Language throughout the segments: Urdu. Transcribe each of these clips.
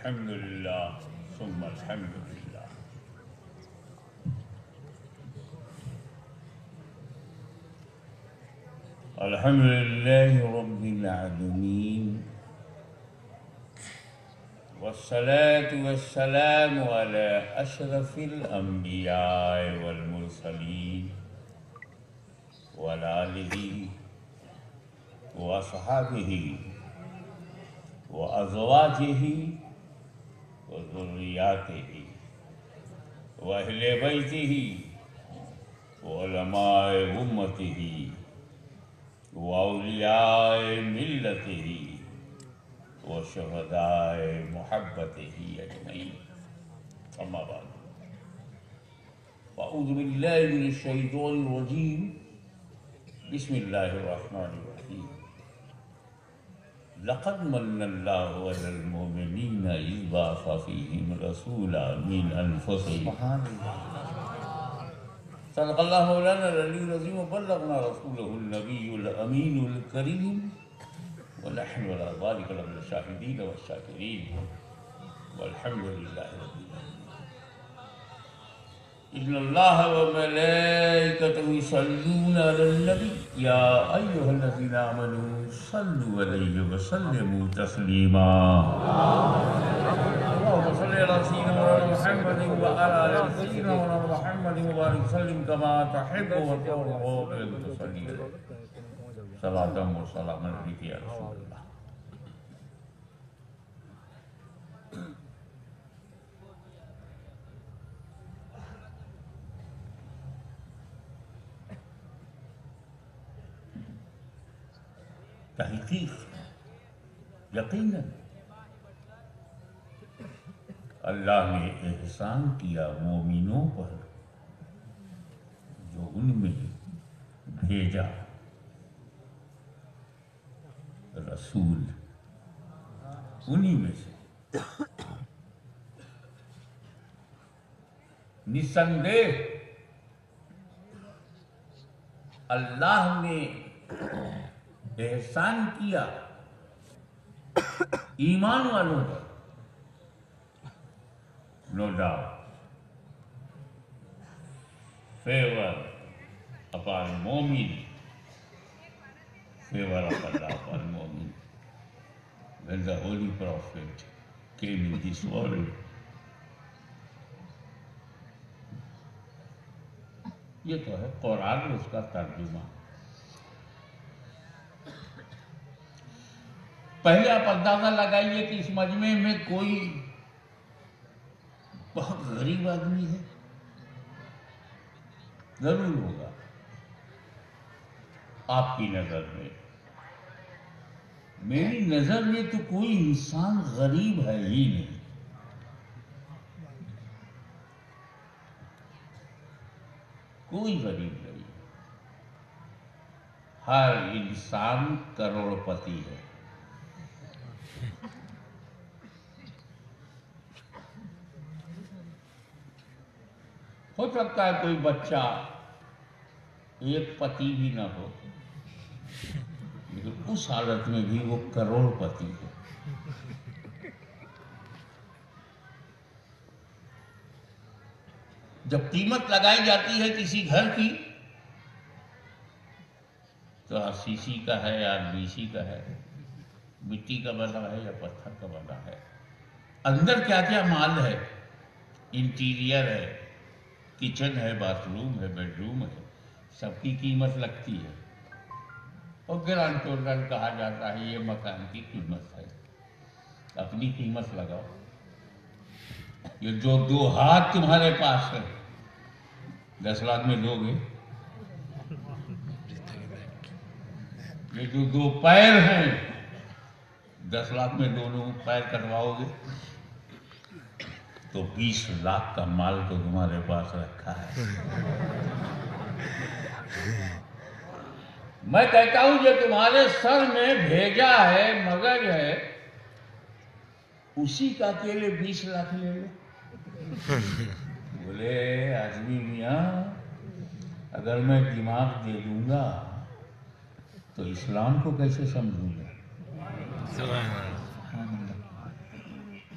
الحمد لله ثم الحمد لله. الحمد لله رب العالمين، والصلاة والسلام على أشرف الأنبياء والمرسلين وعلى آله وأصحابه وأزواجه وذرياته وأهل بيته وعلماء أمته وأولياء ملته وشهداء محبته أجمعين. أما بعد، فأعوذ بالله من الشيطان الرجيم. بسم الله الرحمن الرحيم. لقد من الله على المؤمنين إذ بعث فيهم رسولا من أنفسهم. صدق الله مولانا العلي العظيم وبلغنا رسوله النبي الأمين الكريم، ونحن على ذلك لمن الشاهدين والشاكرين، والحمد لله رب العالمين. إن الله وملائكته يصلون على النبي يا أيها الذين آمنوا صلوا عليه وسلموا تسليما. اللهم صل على سيدنا محمد وعلى آل سيدنا محمد وبارك وسلم كما تحب وترضى أن تصلي عليه. صلاة وسلاما عليك يا رسول الله. تحقیق یقیناً اللہ نے احسان کیا مومنوں پر جو ان میں بھیجا رسول، انہی میں سے نسندیہ اللہ نے احسان کیا ایمان والوں پر. No doubt favor upon mu'min, favor of Allah upon mu'min. When the Holy Prophet came in this world, یہ تو ہے قرآن میں اس کا ترجمہ. پہلے آپ اندازہ لگائیے کہ اس مجمع میں کوئی بہت غریب آدمی ہے، ضرور ہوگا آپ کی نظر میں. میری نظر میں تو کوئی انسان غریب ہے ہی نہیں. کوئی غریب نہیں. ہر انسان کروڑ پتی ہے. ہو سکتا ہے کوئی بچہ ایک پتی بھی نہ ہو، لیکن اس حالت میں بھی وہ کروڑ پتی ہے. جب قیمت لگائی جاتی ہے کسی گھر کی تو RCC کا ہے یا RBC کا ہے، مٹی کا بنا ہے یا پتھر کا بنا ہے، اندر کیا کیا مال ہے، انٹیریئر ہے، کچن ہے، باتھ روم ہے، بیڈ روم ہے، سب کی قیمت لگتی ہے. اور گرانٹ ٹوٹل کہا جاتا ہے یہ مکان کی قیمت ہے. اپنی قیمت لگاؤ. یہ جو 2 ہاتھ تمہارے پاس ہے 10 لاکھ میں دو گے. یہ جو 2 پیر ہیں 10 لاکھ میں دونوں پیر کٹواؤ گے تو 20 لاکھ کا مال تو تمہارے پاس رکھا ہے. میں کہتا ہوں جو تمہارے سر میں بھیجا ہے مگج ہے اسی کا اکیلے 20 لاکھ لے لو. بولے آدمی میاں اگر میں دماغ دے دوں گا تو اسلام کو کیسے سمجھوں گا؟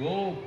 2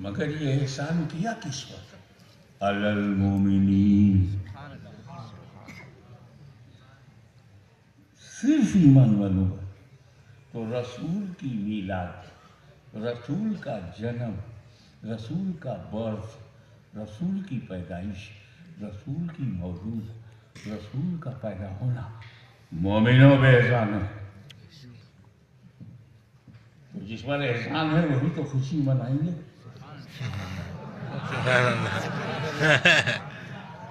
مگر یہ احسان کیا کس وقت؟ علی المومنین، صرف ایمان والوں پر. تو رسول کی میلاد، رسول کا جنم، رسول کا برث، رسول کی پیدائش، رسول کی مولود، رسول کا پیدا ہونا مومنوں پہ احسان ہے. تو جس پر احسان ہے وہی تو خوشی منائیں گے.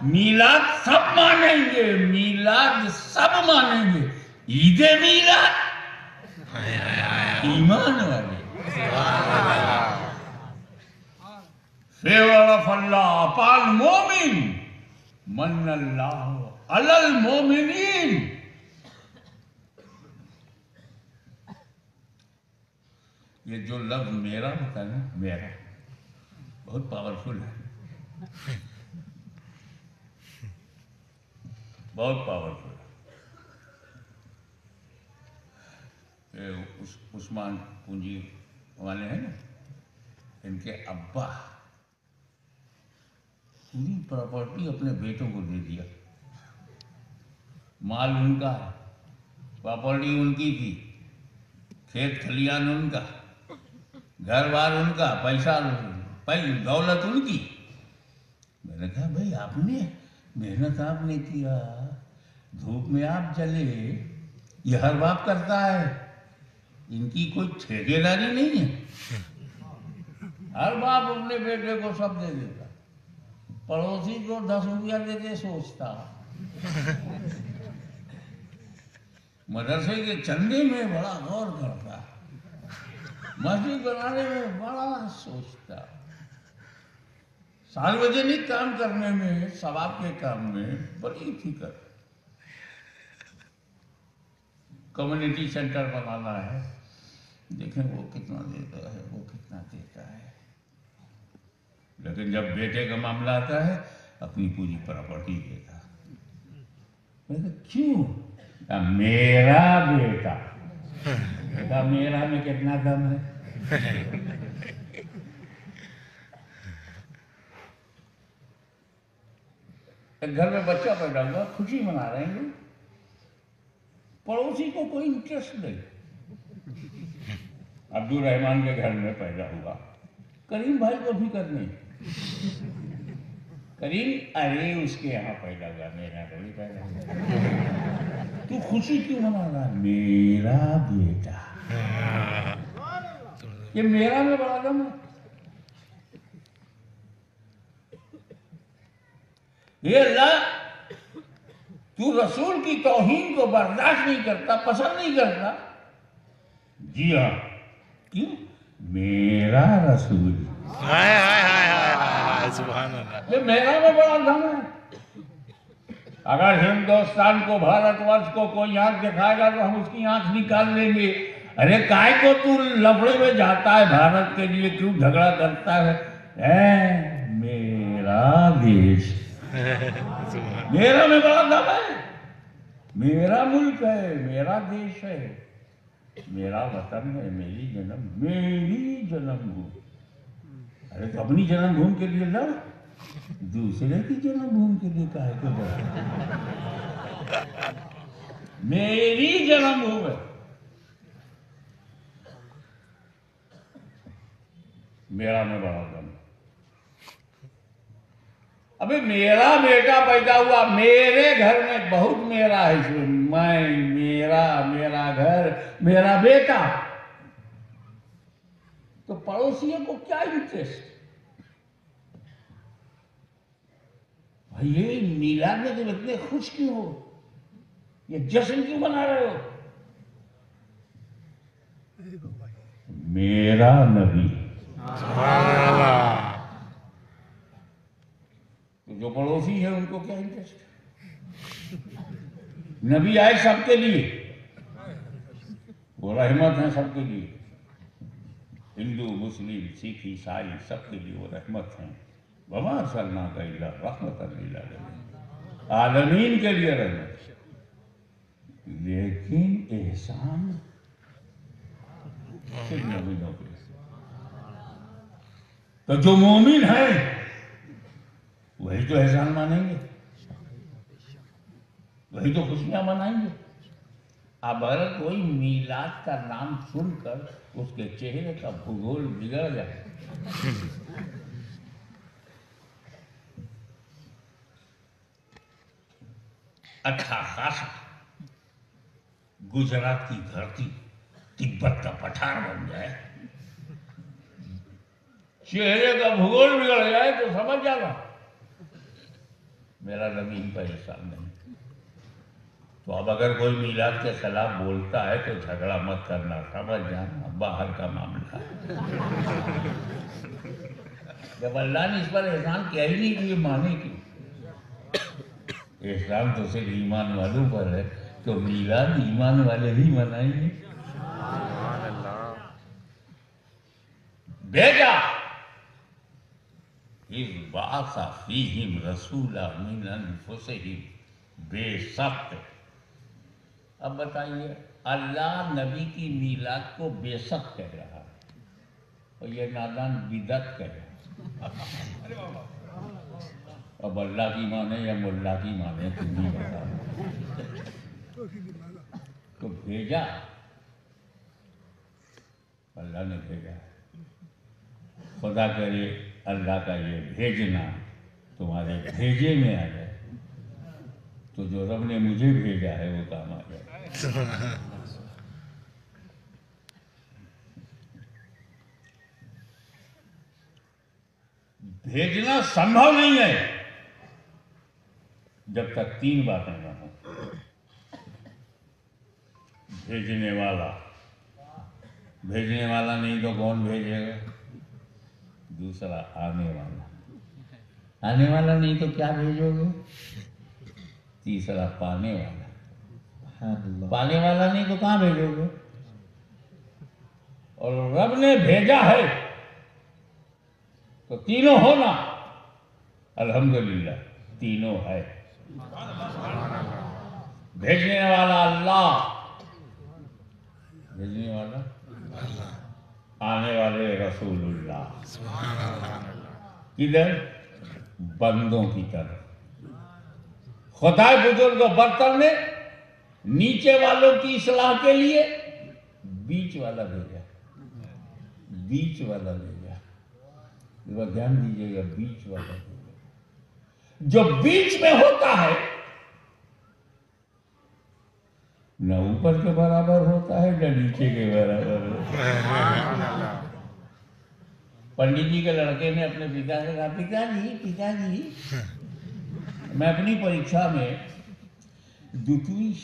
میلاد سب مانیں گے، میلاد سب مانیں گے، عید میلاد ایمان والے. فیورف اللہ پال مومن من اللہ علی المومنین. یہ جو لفظ میرا ہوتا ہے نا، میرا بہت پاورفل ہے، بہت پاورفل ہے. عثمان پونجی والے ہیں نا، ان کے ابا پوری پراپرٹی اپنے بیٹوں کو دے دیا. مال ان کا ہے، پراپرٹی ان کی تھی، کھیت کھلیان ان کا، گھر بار ان کا، پیسہ دولت ان کی. میں نے کہا بھائی آپ نے محنت آپ نے کیا، دھوپ میں آپ جلے، یہ ہر باپ کرتا ہے، ان کی کوئی ٹھیکے داری نہیں ہے. ہر باپ اپنے بیٹے کو سب دے دیتا، پڑوسی کو 10 روپیہ دیتے سوچتا، مدرسے کے چندے میں بڑا غور کرتا، مسجد بنانے میں بڑا سوچتا، ساروجنک کام کرنے میں، ثواب کے کام میں بڑی فکر. کمیونٹی سینٹر بنانا ہے، دیکھیں وہ کتنا دیتا ہے، وہ کتنا دیتا ہے. لیکن جب بیٹے کا معاملہ آتا ہے اپنی پوری پراپرٹی دیتا. کیوں؟ میرا بیٹا. میرا میں کتنا دم ہے. ایک گھر میں بچہ پیدا ہوا، خوشی منا رہے ہیں لوگ، پڑوسی کو کوئی انٹرسٹ نہیں. عبد الرحمان کے گھر میں پیدا ہوا، کریم بھائی کو فکر نہیں. کریم ارے اس کے یہاں پیدا ہوا، میرا کوئی پیدا ہوا. تو خوشی کیوں منا رہا؟ میرا بیٹا. یہ میرا میں بڑا دم ہے. یہ اللہ تو رسول کی توہین کو برداشت نہیں کرتا، پسند نہیں کرتا. جی ہاں، کیوں؟ میرا رسول. سبحان اللہ. یہ میرا میں بڑا دم ہے. اگر ہندوستان کو، بھارت ورش کو کوئی آنکھ دکھائے گا تو ہم اس کی آنکھ نکال لیں گے. ارے کائے کو تو لفڑے میں جاتا ہے بھارت کے لیے، کیوں جھگڑا کرتا ہے؟ میرا دیش، میرا میں بڑا دم ہے. میرا ملک ہے، میرا دیش ہے، میرا وطن ہے، میری جنم بھومی. ارے تو اپنی جنم بھومی کے لیے لڑ، دوسرے کی جنم بھومی کے لیے کاہے کو لڑ؟ میری جنم بھومی ہے. میرا میں بڑا دم. ابھی میرا بیٹا پیدا ہوا، میرے گھر میں بہت میرا ہے، میں، میرا گھر، میرا بیٹا. تو پڑوسیوں کو کیا انٹرسٹ؟ بھائی یہ میلاد میں تم اتنے خوش کیوں ہو؟ یہ جشن کیوں منا رہے ہو؟ میرا نبی. جو پڑوسی ہیں ان کو کیا انٹرسٹ؟ نبی آئے سب کے لیے، وہ رحمت ہیں سب کے لیے، ہندو، مسلم، سکھ، عیسائی سب کے لیے وہ رحمت ہیں. وما ارسلناک الا رحمۃ للعالمین، عالمین کے لیے رحمت. لیکن احسان صرف نبیوں پہ. تو جو مومن ہے وہی تو احسان مانیں گے، وہی تو خوشیاں منائیں گے۔ اب اگر کوئی میلاد کا نام سن کر اس کے چہرے کا بھگول بگڑ جائے، اچھا خاصا گجرات کی دھرتی تبت کا پٹھار بن جائے، چہرے کا بھگول بگڑ جائے تو سمجھ جانا میرا نبی ان پر احسان نہیں۔ تو اب اگر کوئی میلاد کے خلاف بولتا ہے تو جھگڑا مت کرنا، سمجھ جانا باہر کا معاملہ ہے۔ جب اللہ نے اس پر احسان کیا ہی نہیں کہ یہ مانے کیوں؟ احسان تو صرف ایمان والوں پر ہے، تو میلاد ایمان والے ہی منائیں گے۔ بھیجا اذ بعث فیہم رسولا من انفسہم، بے سخت۔ اب بتائیے اللہ نبی کی میلاد کو بے سخت کہہ رہا ہے اور یہ نادان بدعت کہہ رہا ہے۔ اب اللہ کی مانے یا ملا کی مانے تم نہیں بتاؤ۔ تو بھیجا، اللہ نے بھیجا، خدا کرے اللہ کا یہ بھیجنا تمہارے بھیجے میں آ جائے تو جو رب نے مجھے بھیجا ہے وہ کام آ جائے۔ بھیجنا سمبھو نہیں ہے جب تک تین باتیں نہ ہوں۔ بھیجنے والا، بھیجنے والا نہیں تو کون بھیجے گا؟ دوسرا آنے والا، آنے والا نہیں تو کیا بھیجو گے؟ تیسرا پانے والا، پانے والا نہیں تو کہاں بھیجو گے؟ اور رب نے بھیجا ہے تو تینوں ہونا، الحمدللہ تینوں ہے۔ بھیجنے والا اللہ، بھیجنے والا آنے والے رسول اللہ، کدھر؟ بندوں کی طرف۔ خدائے بزرگ برتر نے نیچے والوں کی اصلاح کے لیے بیچ والا بھیجا، بیچ والا بھیجا، دھیان دیجیے گا، بیچ والا بھیجا۔ جو بیچ میں ہوتا ہے نہ اوپر کے برابر ہوتا ہے نہ نیچے کے برابر ہوتا ہے۔ پنڈت جی کے لڑکے نے اپنے پتا سے کہا، پتا جی میں اپنی پریکشا میں 2ویں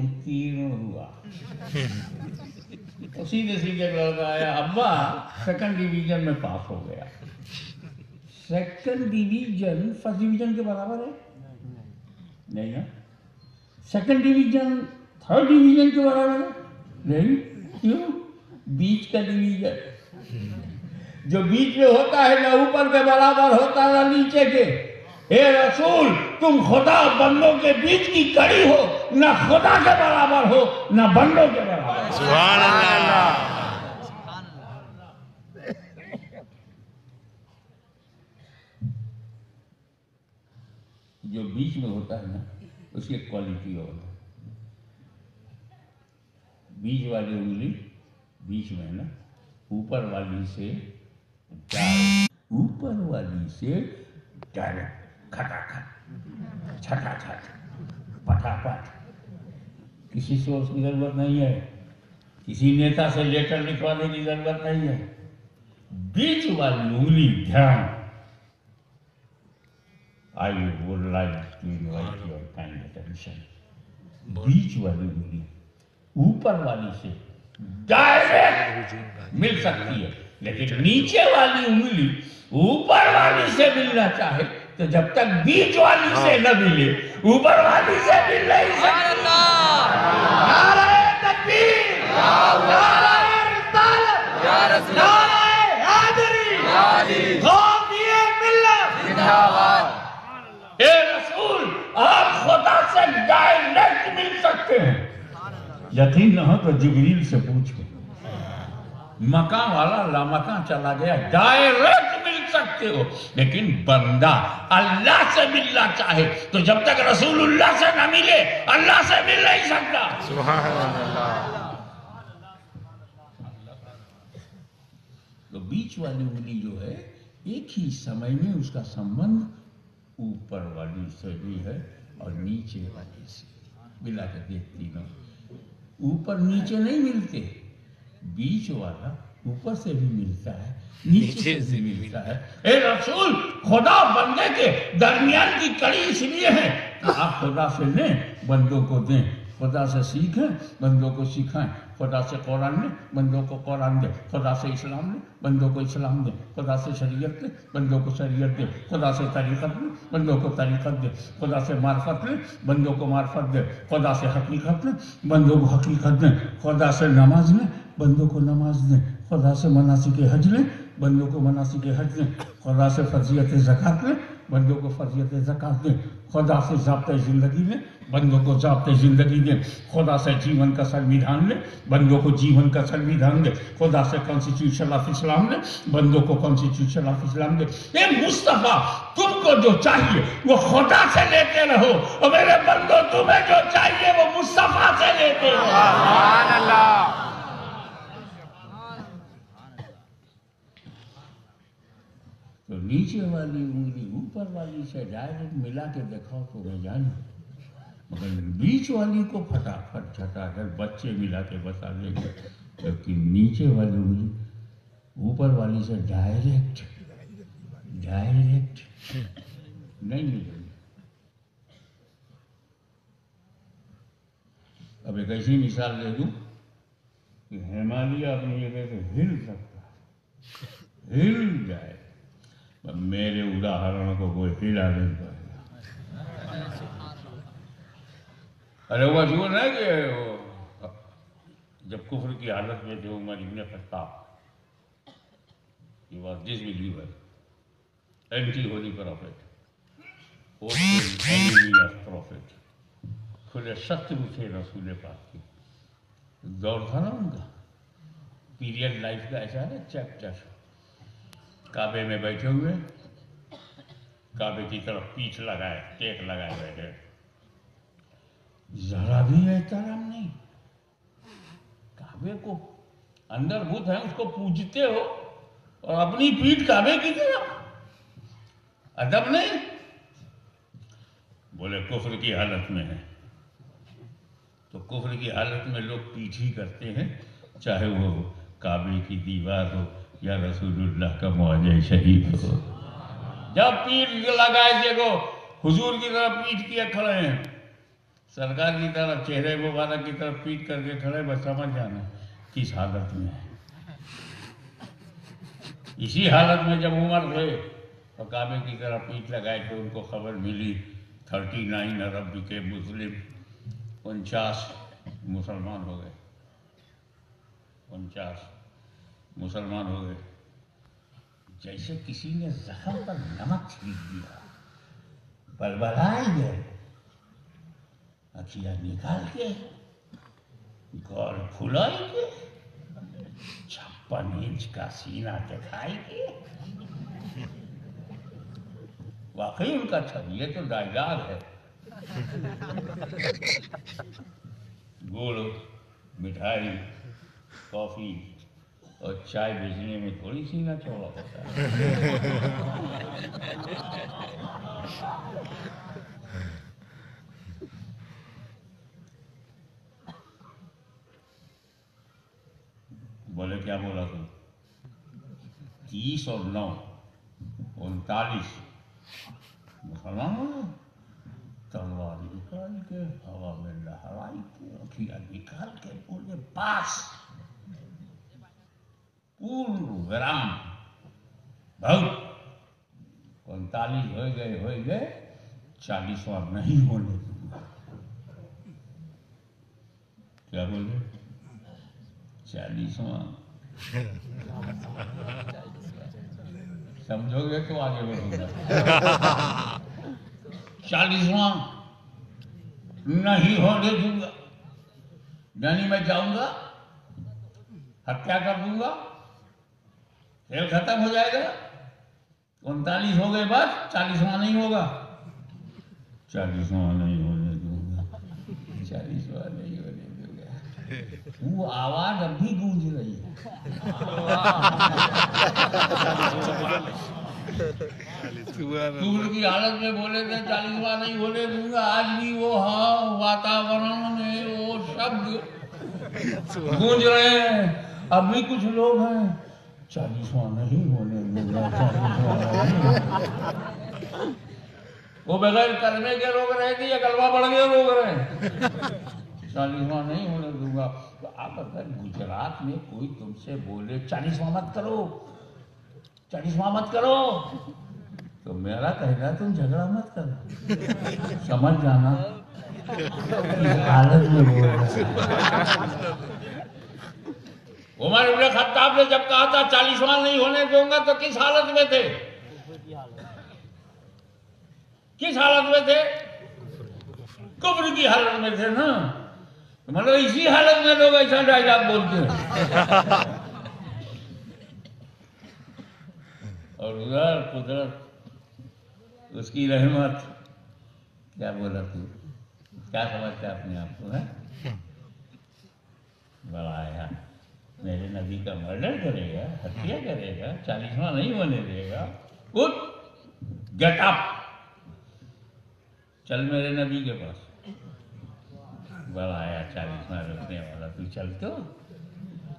اتیرن ہوا۔ تو سیدھے سیدھے لڑکا آیا، ابا 2nd ڈویژن میں پاس ہو گیا۔ 2nd ڈویژن 1st ڈویژن کے برابر ہے؟ نہیں نا۔ 2nd ڈویژن 3rd ڈویژن کے برابر ہے؟ نہیں۔ کیوں؟ بیچ کا ڈویژن، جو بیچ میں ہوتا ہے نہ اوپر کے برابر ہوتا نہ نیچے کے۔ اے رسول تم خدا بندوں کے بیچ کی کڑی ہو، نہ خدا کے برابر ہو نہ بندوں کے برابر۔ سبحان اللہ۔ جو بیچ میں ہوتا ہے نا اس کی کوالٹی اور ہے۔ بیچ والی انگلی بیچ میں ہے نا، اوپر والی سے اوپر والی سے ڈائریکٹ کھٹا کھٹ، چھٹا چھٹ، پٹا پٹ، کسی سورس کی ضرورت نہیں ہے، کسی نیتا سے لیٹر لکھوانے کی ضرورت نہیں ہے۔ بیچ والی انگلی دھیان۔ I would like to invite your kind attention۔ بیچ والی انگلی اوپر والی سے ڈائریکٹ مل سکتی ہے، لیکن نیچے والی انگلی اوپر والی سے ملنا چاہے تو جب تک بیچ والی سے نہ ملے اوپر والی سے مل نہیں سکتی۔ نعرہ تکبیر، نعرہ رسالت، نعرہ حیدری، قومی ملت۔ اے رسول آپ خدا سے ڈائریکٹ مل سکتے ہیں، یقین نہ ہو تو جبریل سے پوچھو، مکان والا لامکان چلا گیا، ڈائریکٹ مل سکتے ہو، لیکن بندہ اللہ سے ملنا چاہے تو جب تک رسول اللہ سے نہ ملے اللہ سے مل نہیں سکتا۔ سبحان اللہ۔ تو بیچ والی انگلی جو ہے ایک ہی سمے میں اس کا سمبند اوپر والی سے بھی ہے اور نیچے والی سے ملا کے دیکھتی نا، اوپر نیچے نہیں ملتے، بیچ والا اوپر سے بھی ملتا ہے نیچے سے بھی ملتا ہے۔ اے رسول، خدا بندے کے درمیان کی کڑی اس لیے ہے کہ آپ خدا سے لیں بندوں کو دیں، خدا سے سیکھیں بندوں کو سکھائیں، خدا سے قرآن لیں بندوں کو قرآن دیں، خدا سے اسلام لیں بندوں کو اسلام دیں، خدا سے شریعت لیں بندوں کو شریعت دیں، خدا سے طریقت لیں بندوں کو طریقت دیں، خدا سے معرفت لیں بندوں کو معرفت دیں، خدا سے حقیقت لیں بندوں کو حقیقت دیں، خدا سے نماز لیں بندوں کو نماز دیں، خدا سے مناسک حج لیں بندوں کو مناسک حج دیں، خدا سے فرضیت زکوٰۃ لیں بندوں کو فرضیت زکوٰۃ دیں، خدا سے ضابطۂ زندگی لیں بندوں کو ضابطۂ زندگی دیں، خدا سے جیون کا سنویدھان لیں بندوں کو جیون کا سنویدھان دیں، خدا سے کانسٹیٹیوشن آف اسلام لیں بندوں کو کانسٹیٹیوشن آف اسلام دیں۔ اے مصطفیٰ، تم کو جو چاہیے وہ خدا سے لیتے رہو، اور میرے بندوں تمہیں جو چاہیے وہ مصطفیٰ سے لیتے رہو۔ سبحان اللہ۔ تو نیچے والی انگلی اوپر والی سے ڈائریکٹ ملا کے دکھاؤ تو میں جانوں، مگر بیچ والی کو پھٹافٹ چھٹا کر بچے ملا کے بتا دیں گے، جبکہ نیچے والی انگلی اوپر والی سے ڈائریکٹ نہیں ملے گی۔ اب ایک ایسی مثال دے دوں کہ ہمالیہ اپنی جگہ سے ہل سکتا ہے، ہل جائے، میرے اداہرن کو کوئی ہلا نہیں پائے گا۔ ارے وہ جھوٹ ہے کہ جب کفر کی حالت میں تھے عمر ابن خطاب، he was disbeliever, anti-holy prophet, enemy of prophet، کھلے شترو تھے رسول پاک کی۔ دور تھا نا ان کا، پیریڈ لائف کا ایسا ہے چیپٹر، کعبے میں بیٹھے ہوئے، کعبے کی طرف پیٹھ لگائے، ٹیک لگائے بیٹھے، ذرا بھی احترام نہیں، کعبے کو اندر بت ہے اس کو پوجتے ہو اور اپنی پیٹھ کعبے کی طرف، ادب نہیں۔ بولے کفر کی حالت میں ہے تو کفر کی حالت میں لوگ پیٹھ ہی کرتے ہیں، چاہے وہ کعبے کی دیوار ہو یا رسول اللہ کا معجزہ شریف ہو۔ جب پیٹھ لگائے دیکھو حضور کی طرف پیٹھ کیے کھڑے ہیں، سرکار کی طرف چہرے مبارک کی طرف پیٹھ کر کے کھڑے، بس سمجھ جانا کس حالت میں ہے۔ اسی حالت میں جب عمر تھے اور کعبے کی طرف پیٹھ لگائے تو ان کو خبر ملی 39 ارب کے مسلم، 49 مسلمان ہو گئے، 49 مسلمان ہو گئے۔ جیسے کسی نے زخم پر نمک چھینک دیا، بلبلائے گئے، اکھیاں نکال کے، گول پھلائی کے، 56 انچ کا سینہ دکھائی کے۔ واقعی ان کا چھب، یہ تو ڈائلاگ ہے۔ گڑ، مٹھائی، کافی اور چائے بیچنے میں تھوڑی سینہ چوڑا ہوتا ہے۔ بولے کیا بولا تم؟ 30 اور 9 39 مسلمان ہو گئے، تلوار نکال کے ہوا میں لہرائی کے، اکھیاں نکال کے پورے پاس پورن ورام بہت 39 ہو گئے 40واں نہیں ہونے دوں گا۔ کیا بولے؟ 40واں سمجھو گے تو آگے بڑھوں گا۔ 40واں نہیں ہونے دوں گا، یعنی میں جاؤں گا، ہتیا کر دوں گا، کھیل ختم ہو جائے گا. 39 ہو گئے بس 40واں نہیں ہوگا. 40واں نہیں ہونے دوں گا. 40واں نہیں ہونے دوں گا. وہ آواز اب بھی گونج رہی ہے. کفر کی حالت میں بولے تھے 40واں نہیں ہونے دوں گا. آج بھی وہ واتاورن میں وہ شبد گونج رہے ہیں. اب بھی کچھ لوگ ہیں 40واں نہیں ہونے دوں گا. 40واں نہیں. وہ بغیر کلمے کے روک رہے تھے یا کلمہ پڑھ کے روک رہے ہیں. 40واں نہیں ہونے دوں گا. تو اب اگر گجرات میں کوئی تم سے بولے 40واں مت کرو 40واں مت کرو تو میرا کہنا تم جھگڑا مت کرو. سمجھ جانا اس حالت میں بول رہا ہے. عمر ابن خطاب نے جب کہا تھا 40واں نہیں ہونے دوں گا تو کس حالت میں تھے؟ کس حالت میں تھے؟ کفر کی حالت میں تھے نا. مطلب اسی حالت میں لوگ ایسا ڈائلاگ بولتے ہیں. اور ادھر قدرت اس کی رحمت. کیا بولا تو کیا سمجھتا اپنے آپ کو ہے؟ بڑا آیا میرے نبی کا مرڈر کرے گا, ہتیا کرے گا, 40واں نہیں ہونے دے گا. اٹھ گیٹ اپ چل میرے نبی کے پاس. بڑا آیا 40واں رکھنے والا. تو چل تو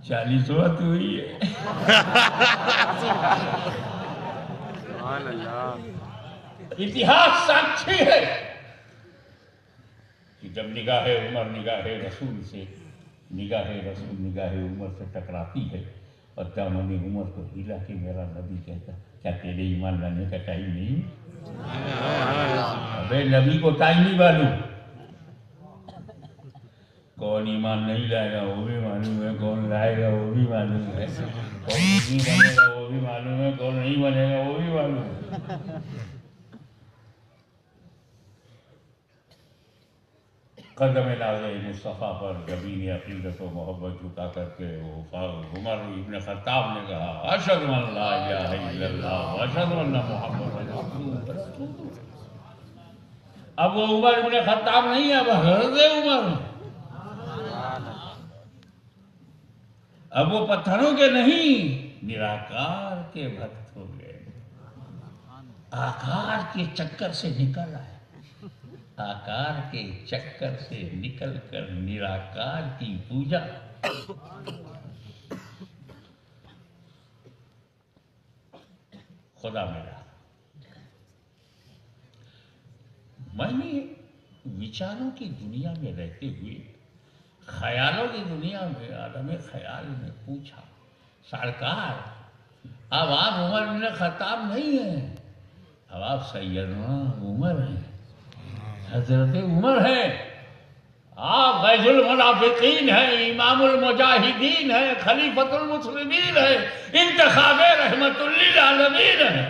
40واں تو ہی ہے. اتہاس ساکھی ہے کہ جب نگاہ عمر نگاہ رسول سے نگاہ رسول نگاہ عمر سے ٹکراتی ہے اور دامن عمر کو ہلا کہ میرا نبی کہتا کیا تیرے ایمان لانے کا ٹائم نہیں؟ ابے نبی کو ٹائم نہیں معلوم. کون ایمان نہیں لائے گا وہ بھی معلوم ہے, کون لائے گا وہ بھی معلوم ہے, کون نہیں بنے گا وہ بھی معلوم ہے, کون نہیں بنے گا وہ بھی معلوم ہے. قدم ناز مصطفیٰ پر جبین عقیدت و محبت جھکا کر کے عمر ابن خطاب نے کہا اشہد ان لا الہ الا اللہ واشہد ان محمد رسول اللہ. اب وہ عمر ابن خطاب نہیں ہے, اب حضرت عمر. اب وہ پتھروں کے نہیں نراکار کے بھکت ہو گئے. آکار کے چکر سے نکل آئے. آکار کے چکر سے نکل کر نراکار کی پوجا. خدا میرا میں نے وچاروں کی دنیا میں رہتے ہوئے خیالوں کی دنیا میں عالم خیال میں پوچھا سرکار اب آپ عمر بن خطاب نہیں ہیں, اب آپ سیدنا عمر ہیں, حضرت عمر ہیں. آپ غیث المنافقین ہیں, امام المجاہدین ہیں, خلیفۃ المسلمین ہیں, انتخاب رحمت للعالمین ہیں.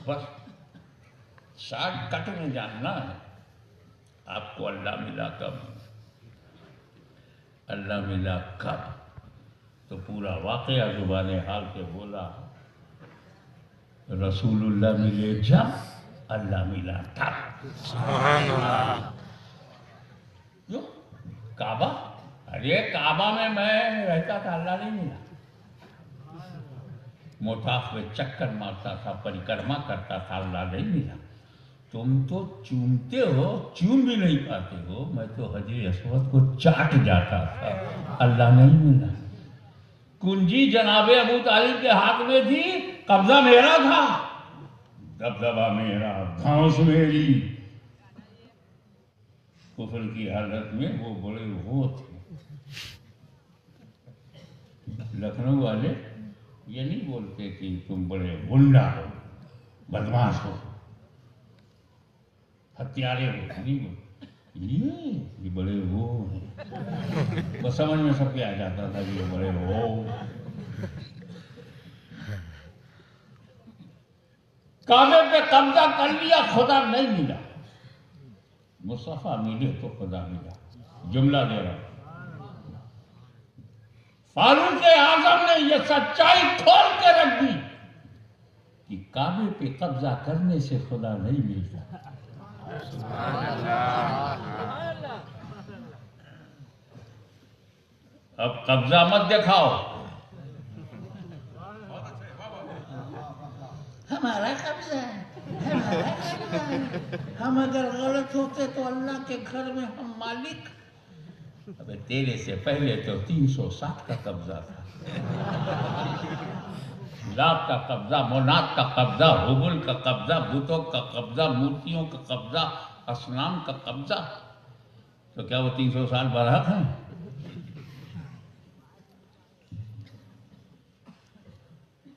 بس شارٹ کٹ میں جاننا ہے آپ کو اللہ ملا کب, اللہ ملا کب. تو پورا واقعہ زبان حال کے بولا. رسول اللہ ملے جب, اللہ ملا تب. سبحان اللہ. جو کعبہ, ارے کعبہ میں رہتا تھا, اللہ نہیں ملا. موٹاف میں چکر مارتا تھا, پریکرما کرتا تھا, اللہ نہیں ملا. تم تو چومتے ہو, چوم بھی نہیں پاتے ہو. میں تو حجر اسود کو چاٹ جاتا تھا, اللہ نہیں ملا. کنجی جناب ابو طالب کے ہاتھ میں تھی, قبضہ میرا تھا, دبدبا میرا, دھانس میری. کفر کی حالت میں وہ بڑے وہ تھے. لکھنؤ والے یہ نہیں بولتے کہ تم بڑے غنڈہ ہو, بدماش ہو, ہتھیارے ہو, نہیں بولتے. یہ بڑے وہ ہیں. بس سمجھ میں سب کے آ جاتا تھا کہ یہ بڑے وہ. کعبے پہ قبضہ کر لیا, خدا نہیں ملا. مصطفیٰ ملے تو خدا ملا. جملہ دے رہا ہوں, فاروق اعظم نے یہ سچائی کھول کے رکھ دی کہ کعبے پہ قبضہ کرنے سے خدا نہیں ملتا. اب قبضہ مت دکھاؤ. ہمارا قبضہ ہے، ہم اگر غلط ہوتے تو اللہ کے گھر میں ہم مالک. ابے تیرے سے پہلے تو 307 کا قبضہ تھا. لات کا قبضہ، منات کا قبضہ، حبل کا قبضہ، بتوں کا قبضہ، مورتیوں کا قبضہ، اصنام کا قبضہ. تو کیا وہ 300 سال برحق ہیں؟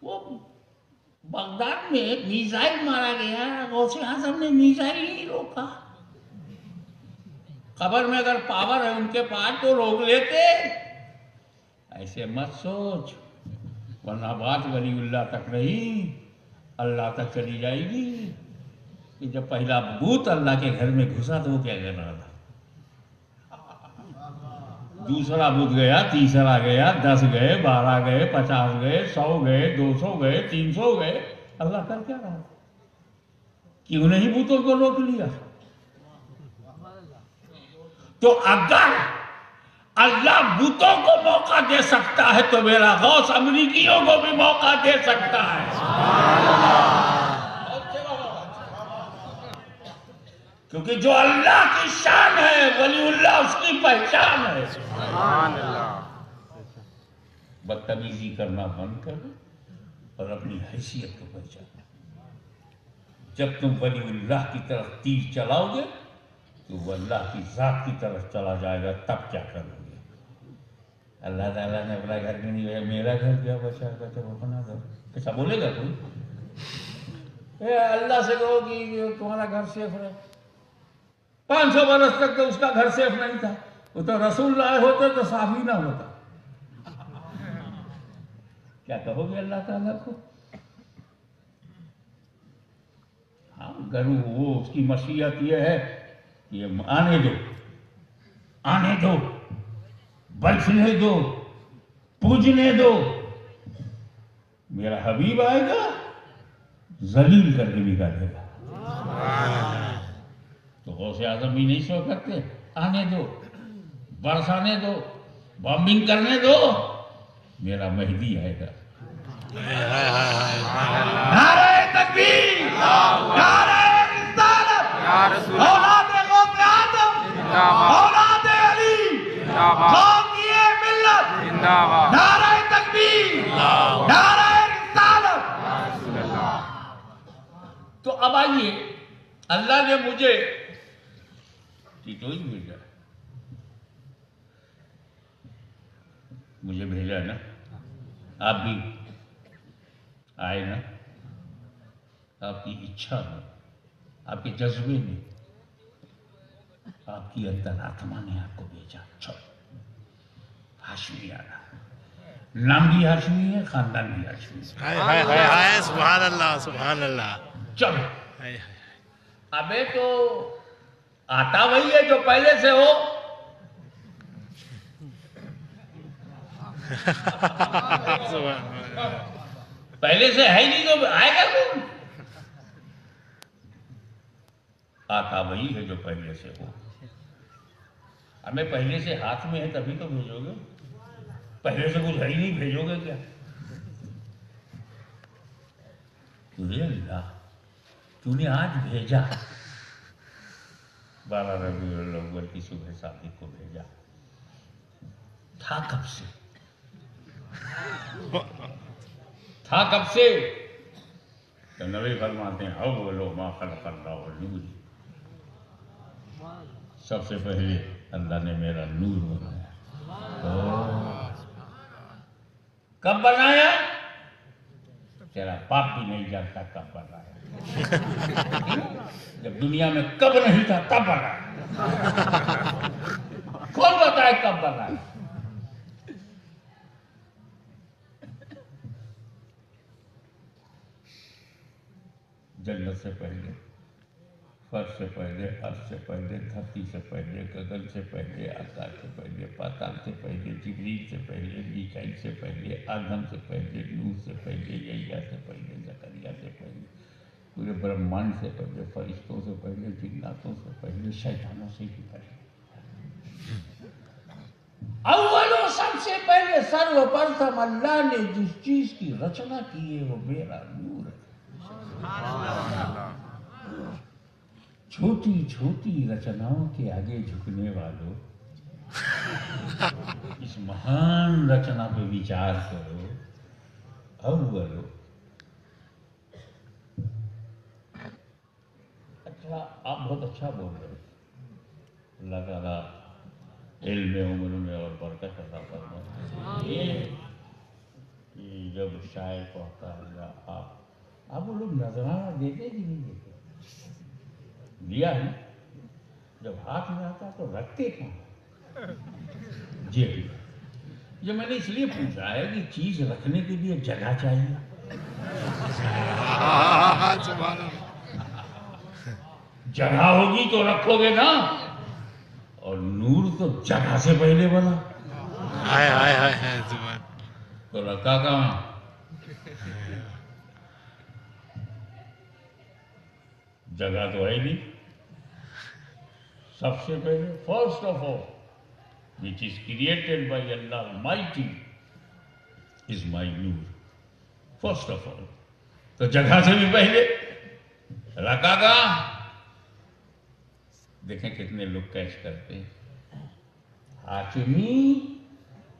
وہ بغداد میں ایک میزائل مارا گیا، غوث اعظم نے میزائل نہیں روکا. قبر میں اگر پاور ہے ان کے پاس تو روک لیتے. ایسے مت سوچ، ورنہ بات ولی اللہ تک رہی، اللہ تک چلی جائے گی. کہ جب پہلا بھوت اللہ کے گھر میں گھسا تو وہ کیا کر رہا تھا؟ دوسرا بھوت گیا، تیسرا گیا، 10 گئے، 12 گئے، 50 گئے، 100 گئے، 200 گئے، 300 گئے. اللہ کر کیا رہا؟ کیوں نہیں بھوتوں کو روک لیا؟ تو اگر اللہ بتوں کو موقع دے سکتا ہے تو میرا غوث امریکیوں کو بھی موقع دے سکتا ہے. کیونکہ جو اللہ کی شان ہے ولی اللہ اس کی پہچان ہے. بدتمیزی کرنا بند کرو اور اپنی حیثیت کو پہچانو. جب تم ولی اللہ کی طرف تیر چلاؤ گے تو وہ اللہ کی ذات کی طرف چلا جائے گا. تب کیا کرو گے؟ اللہ تعالیٰ نے اپنا گھر بھی نہیں بھیجا، میرا گھر کیا بچا گا تو اپنا گھر. کیسا بولے گا کوئی؟ اللہ سے کہو کہ تمہارا گھر سیف رہے. 500 برس تک تو اس کا گھر سیف نہیں تھا. وہ تو رسول لائے ہوتے تو صاف ہی نہ ہوتا. کیا کہو گے اللہ تعالیٰ کو؟ ہاں گھر وہ اس کی مشیت یہ ہے کہ آنے دو، آنے دو، بیٹھنے دو، پوجنے دو. میرا حبیب آئے گا ذلیل کر کے نکالے گا. تو غوث اعظم بھی نہیں سو کرتے. آنے دو، برسانے دو، بامبنگ کرنے دو، میرا مہدی آئے گا. نعرہ تکبیر، نعرہ رسالت، اولاد غوث اعظم، اولاد علی، قومی ملت، نعرہ تکبیر، نعرہ رسالت. تو اب آئیے، اللہ نے مجھے ٹیٹوئی بھیجا، مجھے بھیجا نا. آپ بھی آئے نا. آپ کی اچھا نے، آپ کے جذبے نے، آپ کی انترآتما نے آپ کو بھیجا. چلو ہاشمی آنا، نام بھی ہاشمی ہے، خاندان بھی ہاشمی ہے. سبحان اللہ، سبحان اللہ. چلو ابے تو آتا وہی ہے جو پہلے سے ہو. پہلے سے ہے ہی نہیں تو آئے گا کون؟ آتا وہی ہے جو پہلے سے ہو. ہمیں پہلے سے ہاتھ میں ہے تبھی تو بھیجو گے. پہلے سے کچھ ہے ہی نہیں، بھیجو گے کیا؟ تجھے اللہ تو نے آج بھیجا، 12 ربیع الاول کی صبح صادق کو بھیجا. تھا کب سے؟ تھا کب سے؟ تو نبی فرماتے ہیں اول ما خلق اللہ نور. سب سے پہلے اللہ نے میرا نور بنایا. کب بنایا؟ تیرا باپ بھی نہیں جانتا کب بنایا. جب دنیا میں کب نہیں تھا تب بنایا. کون بتائے کب بنایا؟ جنت سے پہلے فرش سے پہلے، عرش سے پہلے، دھرتی سے پہلے، گگن سے پہلے، آکاش سے پہلے، پاتال سے پہلے، جبریل سے پہلے، میکائیل سے پہلے، آدم سے پہلے، نوح سے پہلے، یحییٰ سے پہلے، زکریا سے پہلے، پورے برہمانڈ سے پہلے، فرشتوں سے پہلے، جناتوں سے پہلے، شیطانوں سے بھی پہلے، اول و سب سے پہلے سرو پرتم اللہ نے جس چیز کی رچنا کی ہے وہ میرا نور ہے۔ چھوٹی چھوٹی رچناؤں کے آگے جھکنے والوں، اس مہان رچنا پہ وچار کرو۔ اولو، اچھا آپ بہت اچھا بول رہے ہیں، اللہ تعالیٰ علم عمر میں اور برکت عطا فرمائے۔ یہ جب شاعر پڑھتا ہے یا آپ وہ لوگ نذرانہ دیتے کہ نہیں دیتے؟ دیا ہے، جب ہاتھ میں آتا تو رکھتے کہاں؟ جی یہ میں نے اس لیے پوچھا ہے کہ چیز رکھنے کے لیے جگہ چاہیے۔ جگہ ہوگی تو رکھو گے نا، اور نور تو جگہ سے پہلے بنا، تو رکھا کہاں؟ جگہ تو ہے نہیں۔ سب سے پہلے first of all which is created by Allah Almighty is my nur. First of all تو جگہ سے بھی پہلے رکھا کہاں؟ دیکھیں کتنے لوگ کیچ کرتے ہیں، حاکمی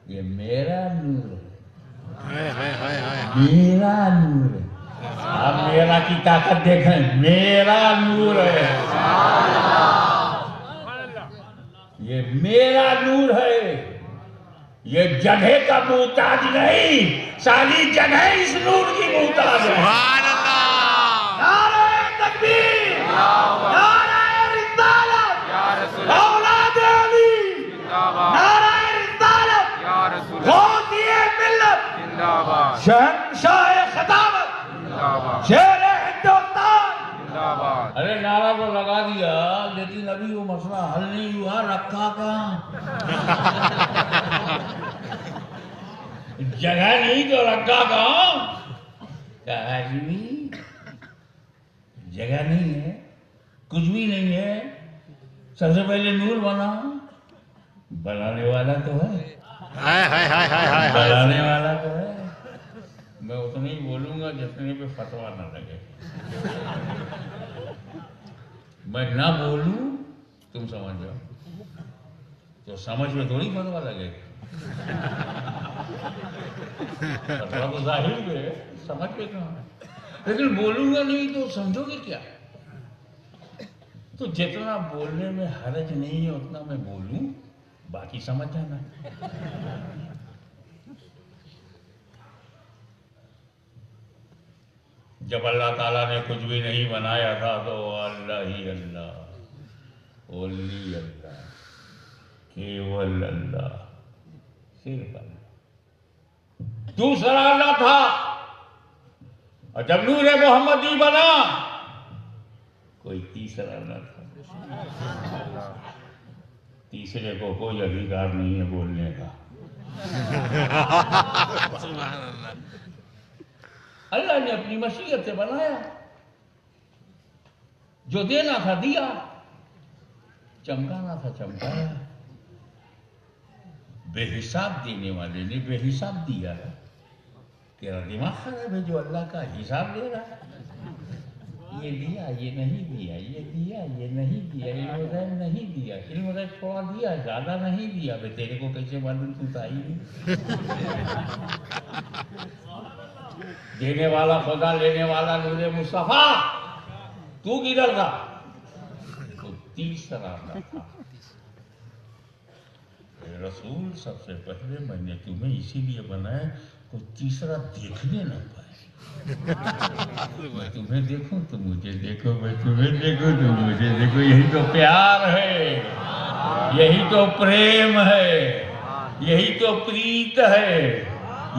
یہ میرا نور ہے، میرا نور ہے۔ اب میرا کی طاقت دیکھیں، میرا نور ہے، یہ میرا نور ہے، یہ جگہ کا محتاج نہیں، ساری جگہ اس نور کی محتاج ہے۔ نعرہ تکبیر، نعرہ رسالت، اولاد علی، نعرہ رسالت، غوثی ملت، شہنشاہ خطابت، شیر ہندوستان۔ ارے نعرہ تو لگا دیا لیکن ابھی وہ مسئلہ حل نہیں ہوا، رکھا کہاں؟ جگہ نہیں تو رکھا کہاں؟ کہا جی جگہ نہیں ہے، کچھ بھی نہیں ہے، سب سے پہلے نور بنا، بنانے والا تو ہے، بنانے والا تو ہے۔ میں اتنا ہی بولوں گا جتنے پہ فتویٰ نہ لگے، میں نہ بولوں تم سمجھ جاؤ، تو سمجھ میں تھوڑی فتویٰ لگے گا، فتویٰ تو ظاہر ہے، سمجھ پہ کہاں ہے، لیکن بولوں گا نہیں تو سمجھو گے کیا؟ تو جتنا بولنے میں حرج نہیں ہے اتنا میں بولوں، باقی سمجھ جانا۔ جب اللہ تعالیٰ نے کچھ بھی نہیں بنایا تھا تو اللہ ہی اللہ، اولی اللہ، کیول اللہ، صرف اللہ، دوسرا اللہ تھا۔ اور جب نور محمدی بنا کوئی تیسرا نہ تھا، تیسرے کو کوئی ادھیکار نہیں ہے بولنے کا۔ اللہ نے اپنی مشیت سے بنایا، جو دینا تھا دیا، چمکانا تھا چمکایا، بے حساب دینے والے نے بے حساب دیا ہے۔ تیرا دماغ خراب ہے جو اللہ کا حساب لے رہا ہے، یہ دیا یہ نہیں دیا، یہ دیا یہ نہیں دیا، علم غیب نہیں دیا، علم غیب تھوڑا دیا زیادہ نہیں دیا، بھائی تیرے کو کیسے معلوم تو تھا ہی نہیں؟ دینے والا خدا، لینے والا نور مصطفیٰ، تو کدھر تھا؟ تو تیسرا نہ تھا۔ اے رسول سب سے پہلے میں نے تمہیں اسی لیے بنایا کوئی تیسرا دیکھنے نہ پائے، میں تمہیں دیکھوں تو مجھے دیکھو، میں تمہیں دیکھوں تو مجھے دیکھو، یہی تو پیار ہے، یہی تو پریم ہے، یہی تو پریت ہے،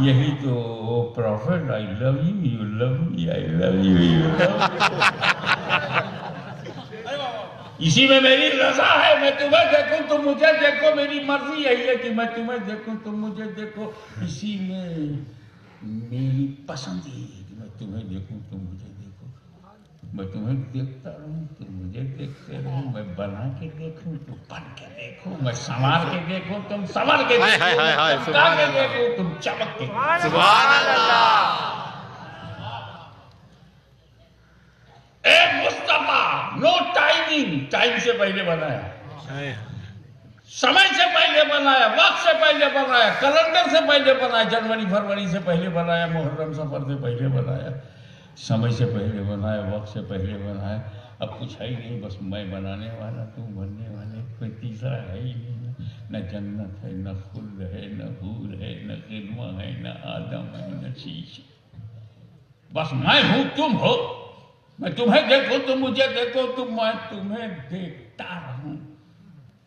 یہی تو profit, I love you, you love me, I love you, you love me. اسی میں میری رضا ہے، میں تمہیں دیکھوں تم مجھے دیکھو، میری مرضی یہی ہے کہ میں تمہیں دیکھوں تم مجھے دیکھو، اسی میں میری پسند یہی ہے کہ میں تمہیں دیکھوں تم مجھے دیکھو، میں تمہیں دیکھتا رہوں تم مجھے دیکھتے رہو، میں بنا کے دیکھوں تم بن کے دیکھو، میں سنوار کے دیکھوں تم سنور کے دیکھو، میں چمکا کے دیکھوں تم چمک کے دیکھو۔ سبحان اللہ۔ اے مصطفیٰ، نو ٹائمنگ، ٹائم سے پہلے بنایا، سمے سے پہلے بنایا، وقت سے پہلے بنایا، کیلنڈر سے پہلے بنایا، جنوری فروری سے پہلے بنایا، محرم سفر سے پہلے بنایا، سمے سے پہلے بنایا، وقت سے پہلے بنایا، اب کچھ ہے ہی نہیں، بس میں بنانے والا تو بننے والے، کوئی تیسرا ہے ہی نہیں، نہ جنت ہے، نہ خلد ہے، نہ حور ہے، نہ غلمہ ہے، نہ آدم ہے، نہ شیش، بس میں ہوں تم ہو، میں تمہیں دیکھوں تم مجھے دیکھو، میں تمہیں دیکھتا رہوں۔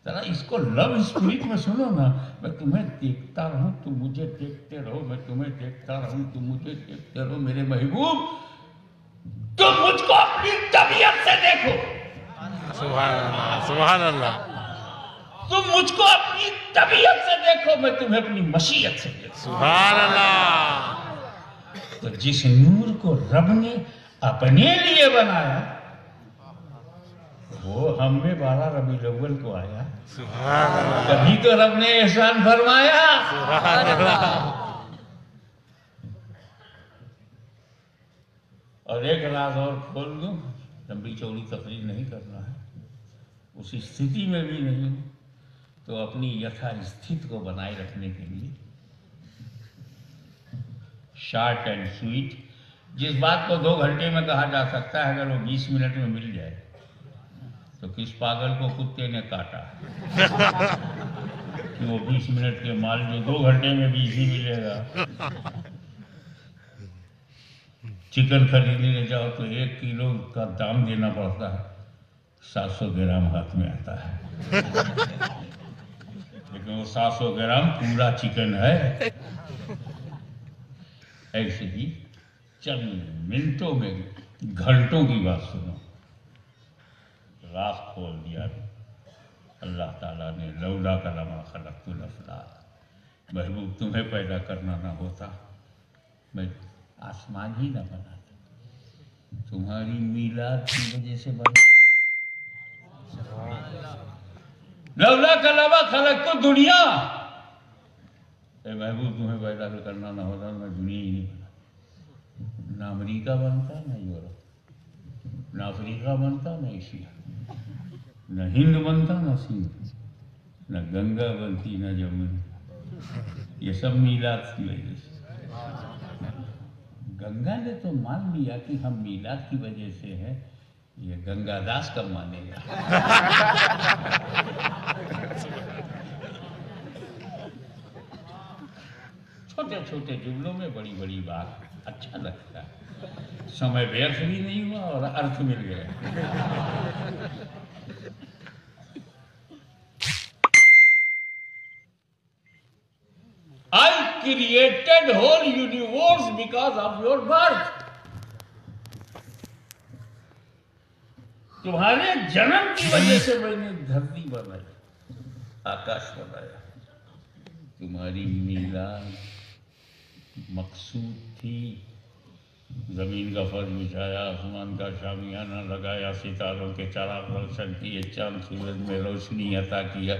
ذرا اس کو لو اسپرٹ میں سنو نا، میں تمہیں دیکھتا رہوں تم مجھے دیکھتے رہو، میں تمہیں دیکھتا رہوں تم مجھے دیکھتے رہو، میرے محبوب تم مجھ کو اپنی طبیعت سے دیکھو، سبحان اللہ، سبحان اللہ۔ تم مجھ کو اپنی طبیعت سے دیکھو، میں تمہیں اپنی مشیت سے دیکھو۔ سبحان اللہ۔ تو جس نور کو رب نے اپنے لیے بنایا وہ ہم میں 12 ربیع الاول کو آیا، سبحان اللہ، کبھی تو رب نے احسان فرمایا۔ سبحان اللہ۔ اور ایک راز اور کھول دوں، لمبی چوڑی تقریر نہیں کرنا ہے، اس استھتی میں بھی نہیں ہوں، تو اپنی یتھا استھت کو بنائے رکھنے کے لیے شارٹ اینڈ سویٹ، جس بات کو 2 گھنٹے میں کہا جا سکتا ہے، اگر وہ 20 منٹ میں مل جائے تو کس پاگل کو کتے نے کاٹا کہ وہ 20 منٹ کے مال جو 2 گھنٹے میں 20 ہی ملے گا۔ چکن خریدنے جاؤ تو 1 کلو کا دام دینا پڑتا ہے، 700 گرام ہاتھ میں آتا ہے، لیکن وہ 700 گرام پورا چکن ہے۔ ایسے ہی چند منٹوں میں گھنٹوں کی بات سنو، راز کھول دیا اللہ تعالیٰ نے، لولا کلمہ خلقت الافلاک، محبوب تمہیں پیدا کرنا نہ ہوتا میں آسمان ہی نہ بناتا، تمہاری میلاد کی وجہ سے بنا، لولا کلمہ خلقت دنیا، اے محبوب تمہیں پیدا کرنا نہ ہوتا میں دنیا ہی نہیں بنا، نہ امریکہ بنتا، نہ یورپ، نہ افریقہ بنتا، نہ ایشیا، نہ ہند بنتا، نہ سندھ، نہ گنگا بنتی، نہ جمنا، یہ سب میلاد کی وجہ سے۔ گنگا نے تو مان لیا کہ ہم میلاد کی وجہ سے ہیں، یہ گنگا داس کب مانے گا؟ چھوٹے چھوٹے جملوں میں بڑی بڑی بات، اچھا لگتا ہے، سمے ویرتھ بھی نہیں ہوا اور ارتھ مل گیا۔ I created whole universe because of your birth. تمہارے جنم کی وجہ سے میں نے دھرتی بنائی، آکاش بنایا، تمہاری میلاد مقصود تھی، زمین کا فرش بچھایا، آسمان کا شامیانہ لگایا، ستاروں کے چراغ روشن کیے، چاند سورج میں روشنی عطا کیا،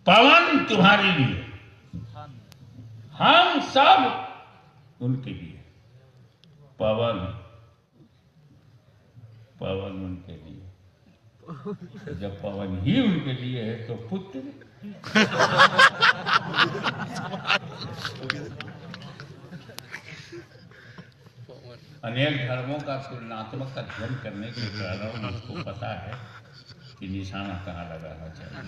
پون تمہارے لیے، ہم سب ان کے لیے، پون ان کے لیے، جب پون ہی ان کے لیے ہے تو پتر، انیک دھرموں کا تلناتمک ادھین کرنے کے کارن اس کو پتا ہے کہ نشانہ کہاں لگانا چاہیے۔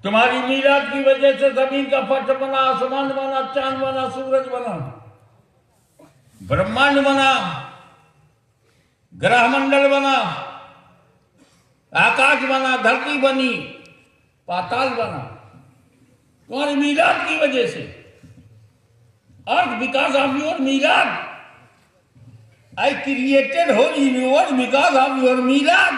تمہاری میلاد کی وجہ سے زمین کا فرش بنا، آسمان بنا، چاند بنا، سورج بنا، برہمانڈ بنا، گرہ منڈل بنا، آکاش بنا، دھرتی بنی، پاتال بنا، تمہاری میلاد کی وجہ سے۔ earth because of your milad. I created whole universe because of your milad.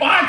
5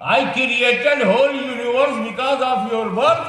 I created whole universe because of your birth.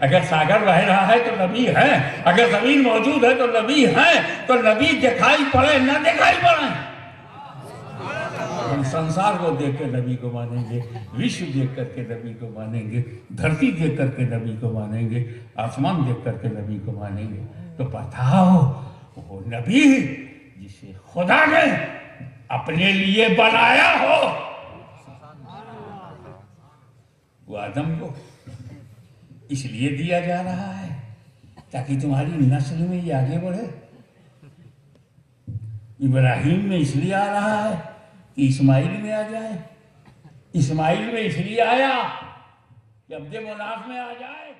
اگر ساگر بہ رہا ہے تو نبی ہیں، اگر زمین موجود ہے تو نبی ہیں، تو نبی دکھائی پڑے نہ دکھائی پڑے، ہم سنسار کو دیکھ کے نبی کو مانیں گے، وشو دیکھ کر کے نبی کو مانیں گے، دھرتی دیکھ کر کے نبی کو مانیں گے، آسمان دیکھ کر کے نبی کو مانیں گے۔ تو بتاؤ وہ نبی جسے خدا نے اپنے لیے بنایا ہو، وہ آدم کو اس لیے دیا جا رہا ہے تاکہ تمہاری نسل میں یہ آگے بڑھے۔ ابراہیم میں اس لیے آ رہا ہے کہ اسماعیل میں آ جائے، اسماعیل میں اس لیے آیا کہ عبد مناف میں آ جائے۔